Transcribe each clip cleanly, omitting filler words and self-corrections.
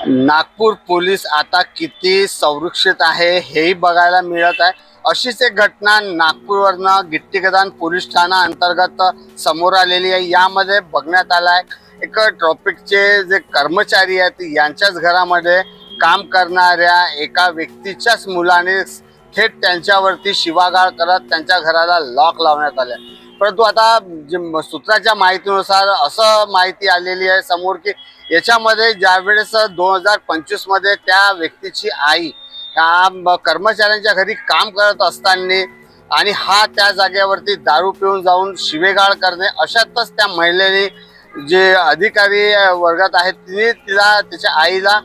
Nagpur police आता किती संरक्षित आहे हेही बघायला मिळत आहे। अशीच एक घटना नागपूरवरनं गिट्टीगदान पोलीस ठाणा अंतर्गत समोर आलेली आहे। यामध्ये बघण्यात आलं आहे एक ट्रॅफिकचे जे कर्मचारी आहेत यांच्याच घरामध्ये काम करणाऱ्या एका व्यक्तीच्याच मुलाने थेट त्यांच्यावरती शिवागाळ करत त्यांच्या घराला लॉक लावण्यात आले। परंतु आता जे सूत्राच्या माहितीनुसार असं माहिती आलेली आहे समोर की याच्यामध्ये ज्यावेळेस 2025 मध्ये त्या व्यक्तीची आई ह्या कर्मचाऱ्यांच्या घरी काम करत असताना आणि हा त्या जागेवरती दारू पिऊन जाऊन शिवेगाळ करणे, अशातच त्या महिलेने जे अधिकारी वर्गात आहेत तिने तिला त्याच्या आईला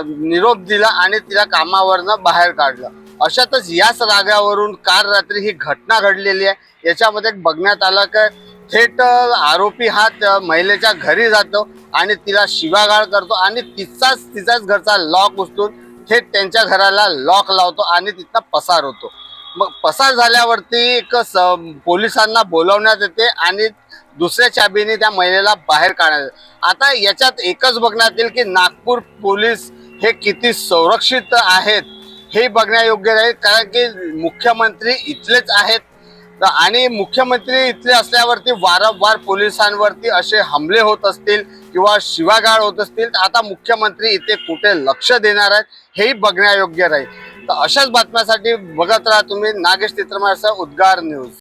निरोप दिला आणि तिला कामावरनं बाहेर काढलं। अशातच याच रागावरून काल रात्री ही घटना घडलेली आहे। याच्यामध्ये बघण्यात आलं की थेट आरोपी हा महिलेच्या घरी जातो आणि तिला शिवागाळ करतो आणि तिचाच घरचा लॉक उचलून थेट त्यांच्या घराला लॉक लावतो आणि तिथं पसार होतो। मग पसार झाल्यावरती एक पोलिसांना बोलवण्यात येते आणि दुसऱ्या चाबीने त्या महिलेला बाहेर काढण्यात येते। आता याच्यात एकच बघण्यात येईल की नागपूर पोलीस हे किती सुरक्षित आहेत हे बघण्यायोग्य आहे, कारण की मुख्यमंत्री इथलेच आहेत आणि मुख्यमंत्री इथले असल्यावरती वारंवार पोलिसांवरती असे हमले होत असतील किंवा शिवागाळ होत असतील तर आता मुख्यमंत्री इथे कुठे लक्ष देणार आहेत हेही बघण्यायोग्य राहील। तर अशाच बातम्यांसाठी बघत राहा तुम्ही नागेश तित्रमारसह उद्गार न्यूज।